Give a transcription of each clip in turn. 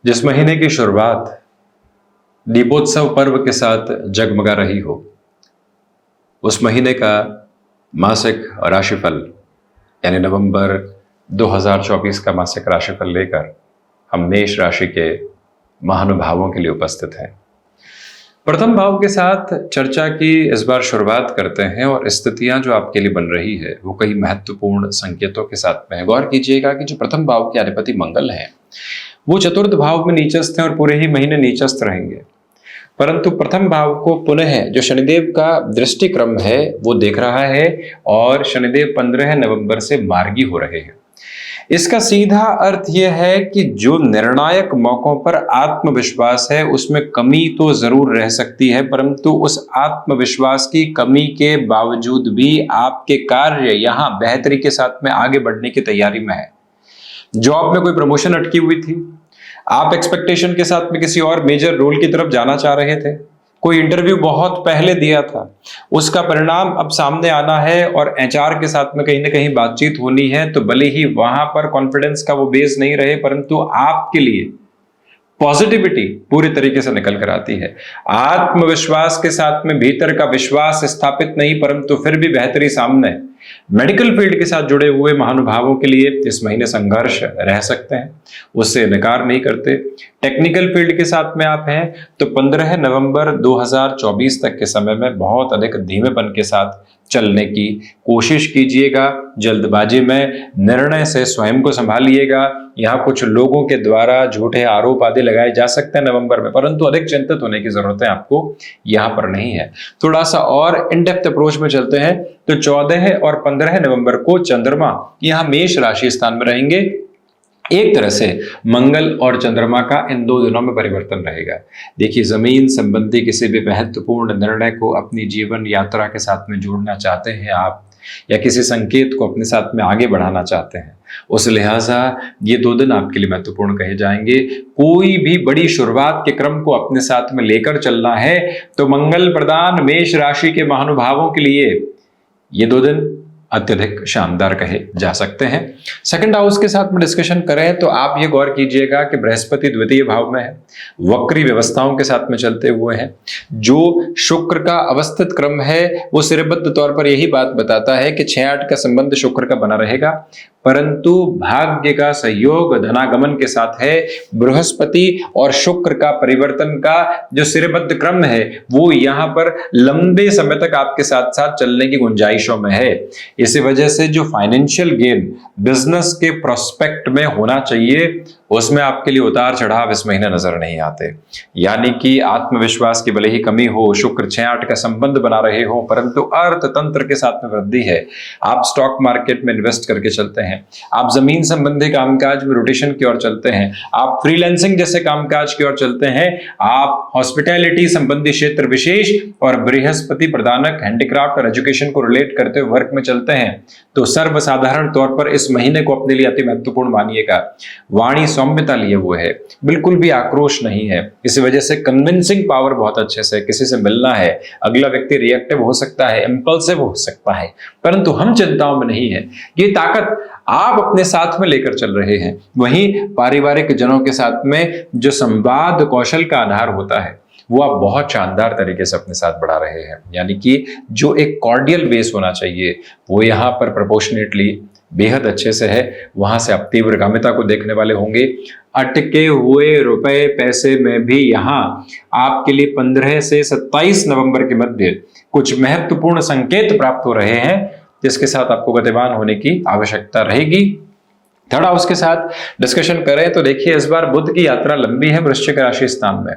जिस महीने की शुरुआत दीपोत्सव पर्व के साथ जगमगा रही हो, उस महीने का मासिक राशिफल यानी नवंबर 2024 का मासिक राशिफल लेकर हम मेष राशि के महानुभावों के लिए उपस्थित हैं। प्रथम भाव के साथ चर्चा की इस बार शुरुआत करते हैं और स्थितियां जो आपके लिए बन रही है वो कई महत्वपूर्ण संकेतों के साथ में है। गौर कीजिएगा कि जो प्रथम भाव के अधिपति मंगल हैं वो चतुर्थ भाव में नीचस्थ हैं और पूरे ही महीने नीचस्थ रहेंगे, परंतु प्रथम भाव को पुनः जो शनिदेव का दृष्टिक्रम है वो देख रहा है और शनिदेव 15 नवंबर से मार्गी हो रहे हैं। इसका सीधा अर्थ यह है कि जो निर्णायक मौकों पर आत्मविश्वास है उसमें कमी तो जरूर रह सकती है, परंतु उस आत्मविश्वास की कमी के बावजूद भी आपके कार्य यहां बेहतरी के साथ में आगे बढ़ने की तैयारी में है। जॉब में कोई प्रमोशन अटकी हुई थी, आप एक्सपेक्टेशन के साथ में किसी और मेजर रोल की तरफ जाना चाह रहे थे, कोई इंटरव्यू बहुत पहले दिया था, उसका परिणाम अब सामने आना है और एचआर के साथ में कहीं ना कहीं बातचीत होनी है, तो भले ही वहां पर कॉन्फिडेंस का वो बेस नहीं रहे, परंतु आपके लिए पॉजिटिविटी पूरी तरीके से निकल कर आती है। आत्मविश्वास के साथ में भीतर का विश्वास स्थापित नहीं, परंतु फिर भी बेहतरी सामने। मेडिकल फील्ड के साथ जुड़े हुए महानुभावों के लिए इस महीने संघर्ष रह सकते हैं, उससे इनकार नहीं करते। टेक्निकल फील्ड के साथ में आप हैं तो 15 नवंबर 2024 तक के समय में बहुत अधिक धीमेपन के साथ चलने की कोशिश कीजिएगा। जल्दबाजी में निर्णय से स्वयं को संभालिएगा। यहाँ कुछ लोगों के द्वारा झूठे आरोप आदि लगाए जा सकते हैं नवंबर में, परंतु अधिक चिंतित होने की जरूरत है आपको यहाँ पर नहीं है। थोड़ा सा और इन डेप्थ अप्रोच में चलते हैं तो 14 और 15 नवंबर को चंद्रमा यहाँ मेष राशि स्थान में रहेंगे। एक तरह से मंगल और चंद्रमा का इन 2 दिनों में परिवर्तन रहेगा। देखिए, जमीन संबंधी किसी भी महत्वपूर्ण निर्णय को अपनी जीवन यात्रा के साथ में जोड़ना चाहते हैं आप, या किसी संकेत को अपने साथ में आगे बढ़ाना चाहते हैं, उस लिहाजा ये 2 दिन आपके लिए महत्वपूर्ण कहे जाएंगे। कोई भी बड़ी शुरुआत के क्रम को अपने साथ में लेकर चलना है तो मंगल प्रदान मेष राशि के महानुभावों के लिए ये 2 दिन अत्यधिक शानदार कहे जा सकते हैं। सेकंड हाउस के साथ में डिस्कशन करें तो आप ये गौर कीजिएगा कि बृहस्पति द्वितीय भाव में है, वक्री व्यवस्थाओं के साथ में चलते हुए हैं। जो शुक्र का अवस्थित क्रम है वो सिरबद्ध तौर पर यही बात बताता है कि 6-8 का संबंध शुक्र का बना रहेगा, परंतु भाग्य का सहयोग धनागमन के साथ है। बृहस्पति और शुक्र का परिवर्तन का जो सिरबद्ध क्रम है वो यहाँ पर लंबे समय तक आपके साथ साथ चलने की गुंजाइशों में है। इसी वजह से जो फाइनेंशियल गेन बिजनेस के प्रोस्पेक्ट में होना चाहिए उसमें आपके लिए उतार चढ़ाव इस महीने नजर नहीं आते। यानी कि आत्मविश्वास की भले ही कमी हो, शुक्र 6-8 का संबंध बना रहे हो, परंतु अर्थतंत्र के साथ में वृद्धि है। आप स्टॉक मार्केट में इन्वेस्ट करके चलते हैं, आप जमीन संबंधी कामकाज में रोटेशन की ओर चलते हैं, आप फ्रीलांसिंग जैसे कामकाज की ओर चलते हैं, आप हॉस्पिटैलिटी संबंधी क्षेत्र विशेष और बृहस्पति प्रदानक हैंडीक्राफ्ट और एजुकेशन को रिलेट करते हुए वर्क में चलते हैं, तो सर्वसाधारण तौर पर इस महीने को अपने लिए अति महत्वपूर्ण मानिएगा। वाणी सौम्यता लिए हुए है, बिल्कुल भी आक्रोश नहीं है। इसी वजह से कन्विंसिंग पावर बहुत अच्छे से, किसी से मिलना है, अगला व्यक्ति रिएक्टिव हो सकता है, इंपल्सिव हो सकता है, परंतु हम चिंताओं में नहीं है। ये ताकत आप अपने साथ में लेकर चल रहे हैं। वहीं पारिवारिक जनों के साथ में जो संवाद कौशल का आधार होता है वो आप बहुत शानदार तरीके से अपने साथ बढ़ा रहे हैं। यानी कि जो एक कॉर्डियल बेस होना चाहिए वो यहाँ पर प्रोपोर्शनेटली बेहद अच्छे से है। वहां से आप तीव्रगामिता को देखने वाले होंगे। अटके हुए रुपए पैसे में भी यहाँ आपके लिए 15 से 27 नवंबर के मध्य कुछ महत्वपूर्ण संकेत प्राप्त हो रहे हैं, जिसके साथ आपको गतिवान होने की आवश्यकता रहेगी। थर्ड हाउस के साथ डिस्कशन करें तो देखिए, इस बार बुध की यात्रा लंबी है वृश्चिक राशि स्थान में।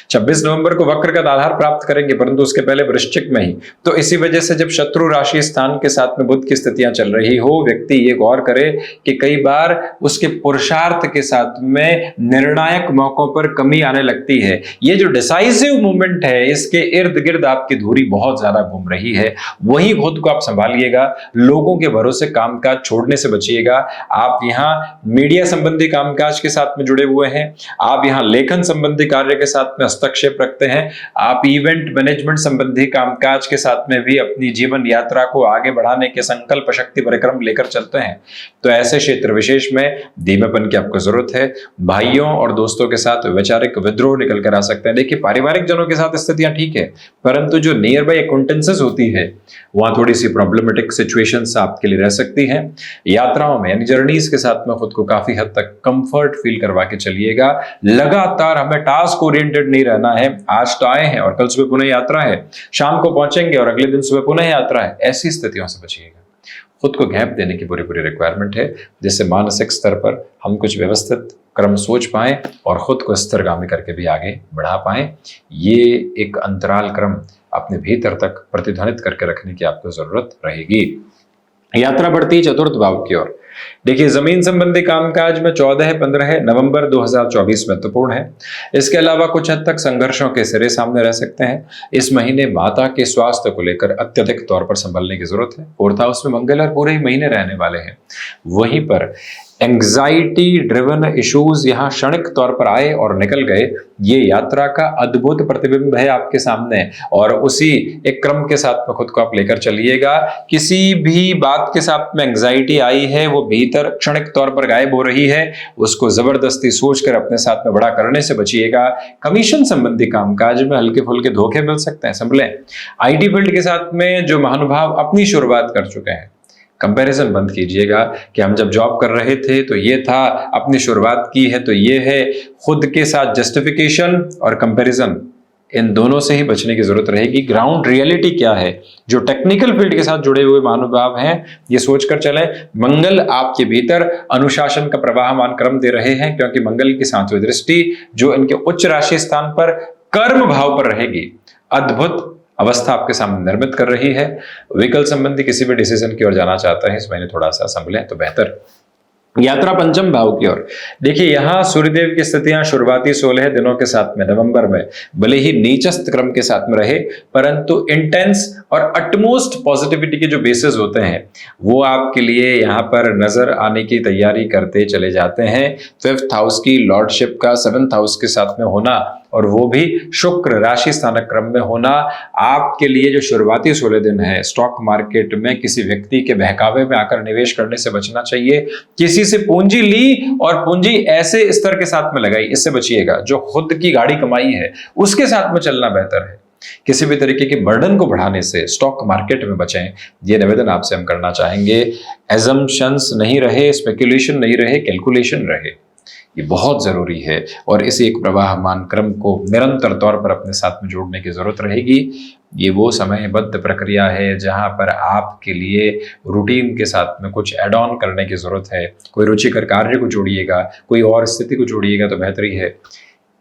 26 नवंबर को वक्र का आधार प्राप्त करेंगे, परंतु उसके पहले वृश्चिक में ही। तो इसी वजह से जब शत्रु राशि स्थान के साथ में बुध की स्थितियां चल रही हो, व्यक्ति ये गौर करे कि कई बार उसके पुरुषार्थ के साथ में निर्णायक मौकों पर कमी आने लगती है। ये जो डिसाइसिव मूवमेंट है इसके इर्द गिर्द आपकी धुरी बहुत ज्यादा घूम रही है। वही खुद को आप संभालिएगा, लोगों के भरोसे कामकाज छोड़ने से बचिएगा। आप यहाँ यहाँ मीडिया संबंधी कामकाज के साथ में जुड़े हुए हैं, आप यहाँ लेखन संबंधी कार्य के साथ में हस्तक्षेप रखते हैं, आप इवेंट मैनेजमेंट संबंधी कामकाज के साथ में भी अपनी जीवन यात्रा को आगे बढ़ाने के संकल्प शक्ति परिक्रम लेकर चलते हैं, तो ऐसे क्षेत्र विशेष में धीमेपन की आपको जरूरत है। भाइयों और दोस्तों के साथ वैचारिक विद्रोह निकल कर आ सकते हैं। देखिए, पारिवारिक जनों के साथ स्थितियां ठीक है, परंतु जो नियर बाय अक्वाइंटेंसेस होती है वहां थोड़ी सी प्रॉब्लमेटिक सिचुएशंस आपके लिए रह सकती हैं। यात्राओं में यानी जर्नीज के साथ में खुद को काफी हद तक कंफर्ट फील करवा के चलिएगा। लगातार हमें टास्क ओरिएंटेड नहीं रहना है, आज तो आए हैं और कल सुबह पुनः यात्रा है, शाम को पहुंचेंगे और अगले दिन सुबह पुनः यात्रा है, ऐसी स्थितियों से बचिएगा। खुद को गैप देने की पूरी रिक्वायरमेंट है, जिससे मानसिक स्तर पर हम कुछ व्यवस्थित क्रम सोच पाएं और खुद को स्थिरगामी करके भी आगे बढ़ा पाएं। ये एक अंतराल क्रम अपने भीतर तक प्रतिध्वनित करके रखने की आपको जरूरत रहेगी। यात्रा बढ़ती है चतुर्थ भाव की ओर। देखिए, जमीन संबंधी कामकाज में 14-15 नवंबर 2024 महत्वपूर्ण है। इसके अलावा कुछ हद तक संघर्षों के सिरे सामने रह सकते हैं। इस महीने माता के स्वास्थ्य को लेकर अत्यधिक तौर पर संभलने की जरूरत है। फोर्थ हाउस में मंगल और पूरे ही महीने रहने वाले हैं। वहीं पर एंग्जाइटी ड्रिवन इश्यूज यहां क्षणिक तौर पर आए और निकल गए, ये यात्रा का अद्भुत प्रतिबिंब है आपके सामने, और उसी एक क्रम के साथ में खुद को आप लेकर चलिएगा। किसी भी बात के साथ में एंग्जाइटी आई है, वो भीतर क्षणिक तौर पर गायब हो रही है, उसको जबरदस्ती सोचकर अपने साथ में बड़ा करने से बचिएगा। कमीशन संबंधी कामकाज में हल्के फुल्के धोखे मिल सकते हैं, संभलें। आईटी फील्ड के साथ में जो महानुभाव अपनी शुरुआत कर चुके हैं, कंपैरिजन बंद कीजिएगा कि हम जब जॉब कर रहे थे तो ये था, अपनी शुरुआत की है तो ये है। खुद के साथ जस्टिफिकेशन और कंपैरिजन, इन दोनों से ही बचने की जरूरत रहेगी। ग्राउंड रियलिटी क्या है, जो टेक्निकल फील्ड के साथ जुड़े हुए महानुभाव हैं, ये सोचकर चलें। मंगल आपके भीतर अनुशासन का प्रवाहमान क्रम दे रहे हैं, क्योंकि मंगल की 7वीं दृष्टि जो इनके उच्च राशि स्थान पर कर्म भाव पर रहेगी, अद्भुत अवस्था आपके सामने निर्मित कर रही है। व्हीकल संबंधी किसी भी डिसीजन की ओर जाना चाहता है, इस महीने थोड़ा सा संभलें तो बेहतर। यात्रा पंचम भाव की ओर। देखिए, यहां सूर्यदेव की स्थितियां शुरुआती 16 दिनों के साथ में नवंबर में भले ही नीचस्थ क्रम के साथ में रहे, परंतु इंटेंस और अटमोस्ट पॉजिटिविटी के जो बेसिस होते हैं वो आपके लिए यहां पर नजर आने की तैयारी करते चले जाते हैं। 5th हाउस की लॉर्डशिप का 7th हाउस के साथ में होना, और वो भी शुक्र राशि स्थानक क्रम में होना, आपके लिए जो शुरुआती 16 दिन है, स्टॉक मार्केट में किसी व्यक्ति के बहकावे में आकर निवेश करने से बचना चाहिए। किसी से पूंजी ली और पूंजी ऐसे स्तर के साथ में लगाई, इससे बचिएगा। जो खुद की गाड़ी कमाई है उसके साथ में चलना बेहतर है। किसी भी तरीके के बर्डन को बढ़ाने से स्टॉक मार्केट में बचें, ये निवेदन आपसे हम करना चाहेंगे। एजम्पशंस नहीं रहे, स्पेकुलेशन नहीं रहे, कैलकुलेशन रहे, ये बहुत जरूरी है। और इसी एक प्रवाहमान क्रम को निरंतर तौर पर अपने साथ में जोड़ने की जरूरत रहेगी। ये वो समयबद्ध प्रक्रिया है जहां पर आपके लिए रूटीन के साथ में कुछ एड ऑन करने की जरूरत है। कोई रुचिकर कार्य को जोड़िएगा, कोई और स्थिति को जोड़िएगा तो बेहतरी है।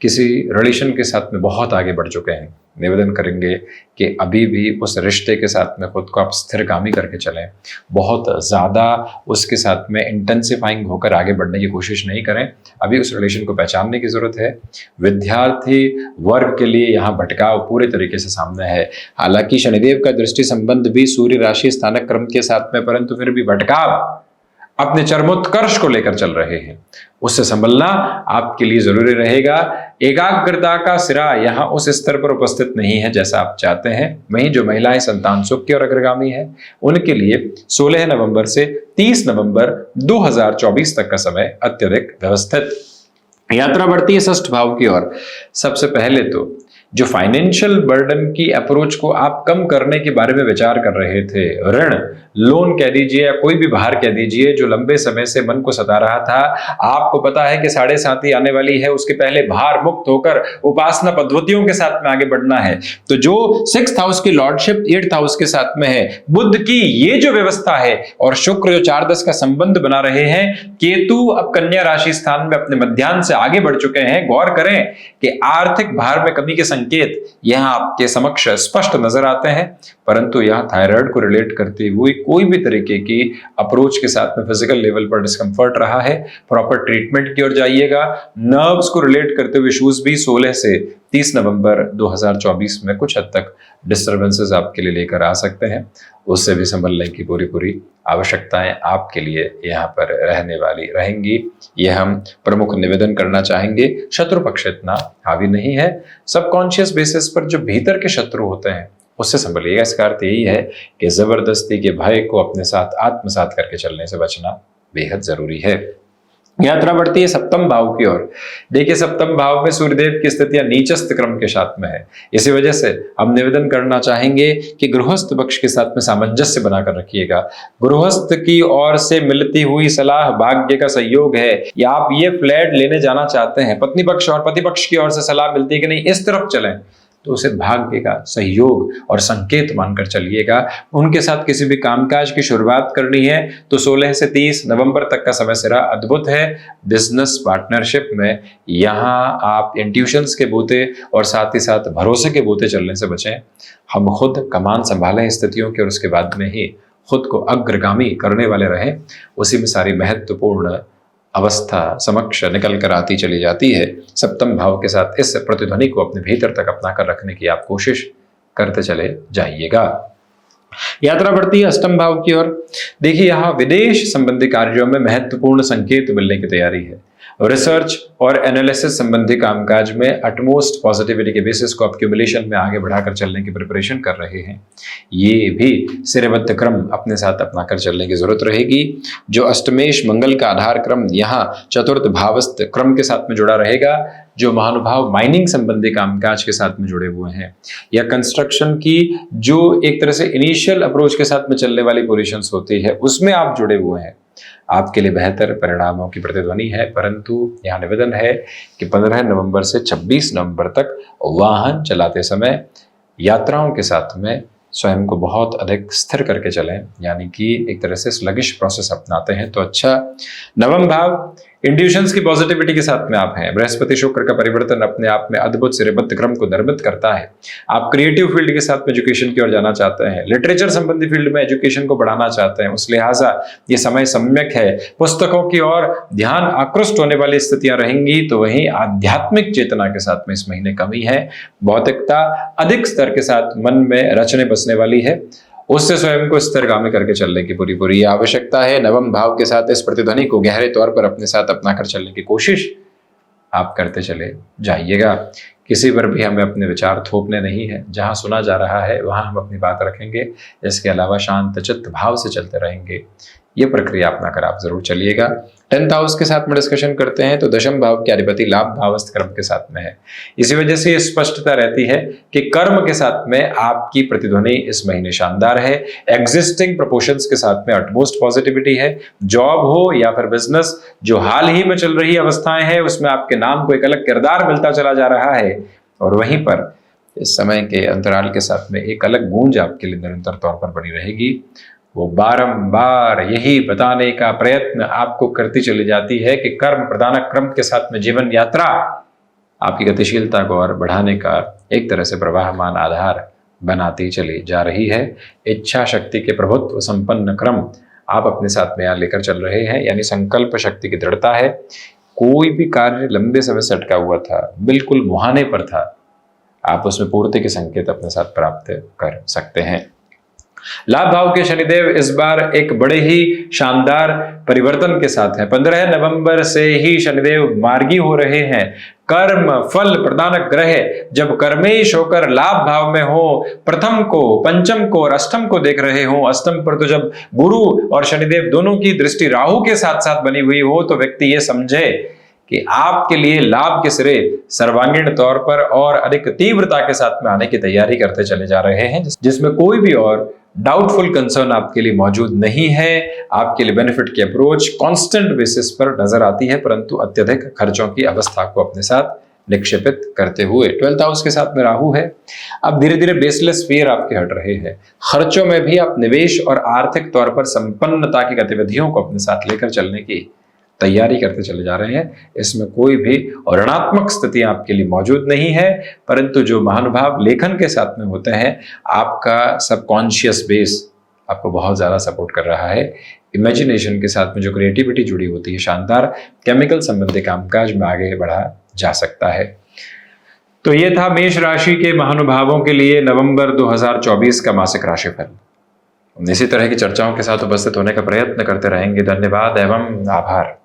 किसी रिलेशन के साथ में बहुत आगे बढ़ चुके हैं, निवेदन करेंगे कि अभी भी उस रिश्ते के साथ में खुद को आप स्थिरगामी करके चलें। बहुत ज़्यादा उसके साथ में इंटेंसिफाइंग होकर आगे बढ़ने की कोशिश नहीं करें, अभी उस रिलेशन को पहचानने की ज़रूरत है। विद्यार्थी वर्ग के लिए यहाँ भटकाव पूरे तरीके से सामने है। हालांकि शनिदेव का दृष्टि संबंध भी सूर्य राशि स्थानक क्रम के साथ में, परंतु फिर भी भटकाव अपने चरमोत्कर्ष को लेकर चल रहे हैं, उससे संभलना आपके लिए जरूरी रहेगा। एकाग्रता का सिरा यहाँ उस स्तर पर उपस्थित नहीं है जैसा आप चाहते हैं। वहीं जो महिलाएं संतान सुख की ओर अग्रगामी है, उनके लिए 16 नवंबर से 30 नवंबर 2024 तक का समय अत्यधिक व्यवस्थित। यात्रा बढ़ती है 6ठ भाव की ओर। सबसे पहले तो जो फाइनेंशियल बर्डन की अप्रोच को आप कम करने के बारे में विचार कर रहे थे, ऋण लोन कह दीजिए या कोई भी भार कह दीजिए, जो लंबे समय से मन को सता रहा था, आपको पता है कि 7.5 आने वाली है, उसके पहले भार मुक्त होकर उपासना पद्धतियों के साथ में आगे बढ़ना है। तो जो 6th हाउस की लॉर्डशिप 8th हाउस के साथ में है, बुध की ये जो व्यवस्था है और शुक्र जो 4-10 का संबंध बना रहे हैं, केतु अब कन्या राशि स्थान में अपने मध्याह्न से आगे बढ़ चुके हैं। गौर करें कि आर्थिक भार में कमी के संकेत यहां आपके समक्ष स्पष्ट नजर आते हैं, परंतु यहां थायराइड को रिलेट करते हुए कोई भी तरीके की अप्रोच के साथ में फिजिकल लेवल पर डिस्कंफर्ट रहा है, प्रॉपर ट्रीटमेंट की ओर जाइएगा। नर्व्स को रिलेट करते हुए इश्यूज भी 16 से 30 नवंबर 2024 में कुछ हद तक डिस्टर्बेंसेस आपके लिए लेकर आ सकते हैं। उससे भी संभलने की पूरी आवश्यकताएं आपके लिए यहाँ पर रहने वाली रहेंगी। ये हम प्रमुख निवेदन करना चाहेंगे। शत्रु पक्ष इतना हावी नहीं है। सबकॉन्शियस बेसिस पर जो भीतर के शत्रु होते हैं उससे संभलिएगा। इसका अर्थ यही है कि जबरदस्ती के भय को अपने साथ आत्मसात करके चलने से बचना बेहद जरूरी है। यात्रा बढ़ती है सप्तम भाव की ओर। देखिए, सप्तम भाव में सूर्यदेव की स्थितियां नीचस्थ क्रम के साथ में है। इसी वजह से हम निवेदन करना चाहेंगे कि गृहस्थ पक्ष के साथ में सामंजस्य बनाकर रखिएगा। गृहस्थ की ओर से मिलती हुई सलाह भाग्य का सहयोग है, या आप ये फ्लैट लेने जाना चाहते हैं, पत्नी पक्ष और पति पक्ष की ओर से सलाह मिलती है कि नहीं इस तरफ चलें, तो उसे भाग्य का सहयोग और संकेत मानकर चलिएगा। उनके साथ किसी भी कामकाज की शुरुआत करनी है तो 16 से 30 नवंबर तक का समय सिरा अद्भुत है। बिजनेस पार्टनरशिप में यहाँ आप इंट्यूशंस के बूते और साथ ही साथ भरोसे के बूते चलने से बचें। हम खुद कमान संभालें स्थितियों के और उसके बाद में ही खुद को अग्रगामी करने वाले रहें। उसी में सारी महत्वपूर्ण अवस्था समक्ष निकल कर आती चली जाती है। सप्तम भाव के साथ इस प्रतिध्वनि को अपने भीतर तक अपना कर रखने की आप कोशिश करते चले जाइएगा। यात्रा बढ़ती है अष्टम भाव की ओर। देखिए, यहाँ विदेश संबंधी कार्यों में महत्वपूर्ण संकेत मिलने की तैयारी है। रिसर्च और एनालिसिस संबंधी कामकाज में अटमोस्ट पॉजिटिविटी के बेसिस को एक्यूमुलेशन में आगे बढ़ाकर चलने की प्रिपरेशन कर रहे हैं। ये भी सिरबद्ध क्रम अपने साथ अपना कर चलने की जरूरत रहेगी। जो अष्टमेश मंगल का आधार क्रम यहाँ चतुर्थ भावस्थ क्रम के साथ में जुड़ा रहेगा। जो महानुभाव माइनिंग संबंधी कामकाज के साथ में जुड़े हुए हैं या कंस्ट्रक्शन की जो एक तरह से इनिशियल अप्रोच के साथ में चलने वाली पोजीशंस होती है उसमें आप जुड़े हुए हैं, आपके लिए बेहतर परिणामों की प्रतिध्वनि है। परंतु यहाँ निवेदन है कि 15 नवंबर से 26 नवंबर तक वाहन चलाते समय यात्राओं के साथ में स्वयं को बहुत अधिक स्थिर करके चलें, यानी कि एक तरह से स्लगिश प्रोसेस अपनाते हैं तो अच्छा। नवम भाव इंट्यूशंस की पॉजिटिविटी के साथ में आप हैं। बृहस्पति शुक्र का परिवर्तन अपने आप में अद्भुत सिरबद्ध क्रम को निर्मित करता है। आप क्रिएटिव फील्ड के साथ में एजुकेशन की ओर जाना चाहते हैं, लिटरेचर संबंधी फील्ड में एजुकेशन को बढ़ाना चाहते हैं, उस लिहाजा ये समय सम्यक है। पुस्तकों की ओर ध्यान आकृष्ट होने वाली स्थितियां रहेंगी। तो वहीं आध्यात्मिक चेतना के साथ में इस महीने कमी है। भौतिकता अधिक स्तर के साथ मन में रचने बसने वाली है, उससे स्वयं को स्थिरगामी करके चलने की पूरी आवश्यकता है। नवम भाव के साथ इस प्रतिध्वनि को गहरे तौर पर अपने साथ अपना कर चलने की कोशिश आप करते चले जाइएगा। किसी पर भी हमें अपने विचार थोपने नहीं है। जहां सुना जा रहा है वहां हम अपनी बात रखेंगे। इसके अलावा शांत चित्त भाव से चलते रहेंगे। ये प्रक्रिया अपना कर आप जरूर चलिएगा। 10th हाउस के साथ में डिस्कशन करते हैं तो दशम भाव के अधिपति लाभ भावस्थ कर्म के साथ में है। इसी वजह से स्पष्टता रहती है कि कर्म के साथ में आपकी प्रतिध्वनि इस महीने शानदार है। एग्जिस्टिंग प्रपोर्शंस के साथ में अटमोस्ट पॉजिटिविटी है। जॉब हो या फिर बिजनेस, जो हाल ही में चल रही अवस्थाएं हैं उसमें आपके नाम को एक अलग किरदार मिलता चला जा रहा है, और वहीं पर इस समय के अंतराल के साथ में एक अलग गूंज आपके लिए निरंतर तौर पर बनी रहेगी। वो बारंबार यही बताने का प्रयत्न आपको करती चली जाती है कि कर्म प्रधान क्रम के साथ में जीवन यात्रा आपकी गतिशीलता को और बढ़ाने का एक तरह से प्रवाहमान आधार बनाती चली जा रही है। इच्छा शक्ति के प्रभुत्व संपन्न क्रम आप अपने साथ में यहाँ लेकर चल रहे हैं, यानी संकल्प शक्ति की दृढ़ता है। कोई भी कार्य लंबे समय से अटका हुआ था, बिल्कुल मुहाने पर था, आप उसमें पूर्ति के संकेत अपने साथ प्राप्त कर सकते हैं। लाभ भाव के शनिदेव इस बार एक बड़े ही शानदार परिवर्तन के साथ हैं। 15 नवंबर से ही शनिदेव मार्गी हो रहे हैं। कर्म फल प्रदानक ग्रह जब कर्मेश होकर लाभ भाव में हो, प्रथम को, पंचम को और अष्टम को देख रहे हो, अष्टम पर तो जब गुरु और शनिदेव दोनों की दृष्टि राहु के साथ साथ बनी हुई हो, तो व्यक्ति ये समझे कि आपके लिए लाभ के सिरे सर्वांगीण तौर पर और अधिक तीव्रता के साथ में आने की तैयारी करते चले जा रहे हैं, जिसमें कोई भी और डाउटफुल कंसर्न आपके लिए मौजूद नहीं है। आपके लिए बेनिफिट की अप्रोच कांस्टेंट बेसिस पर नजर आती है, परंतु अत्यधिक खर्चों की अवस्था को अपने साथ निक्षेपित करते हुए। 12th हाउस के साथ में राहु है। अब धीरे धीरे बेसलेस फियर आपके हट रहे हैं। खर्चों में भी आप निवेश और आर्थिक तौर पर संपन्नता की गतिविधियों को अपने साथ लेकर चलने की तैयारी करते चले जा रहे हैं। इसमें कोई भी ऋणात्मक स्थितियां आपके लिए मौजूद नहीं है, परंतु जो महानुभाव लेखन के साथ में होते हैं, आपका सबकॉन्शियस बेस आपको बहुत ज्यादा सपोर्ट कर रहा है। इमेजिनेशन के साथ में जो क्रिएटिविटी जुड़ी होती है, शानदार केमिकल संबंधी कामकाज में आगे बढ़ा जा सकता है। तो ये था मेष राशि के महानुभावों के लिए नवंबर 2024 का मासिक राशिफल। इसी तरह की चर्चाओं के साथ उपस्थित होने का प्रयत्न करते रहेंगे। धन्यवाद एवं आभार।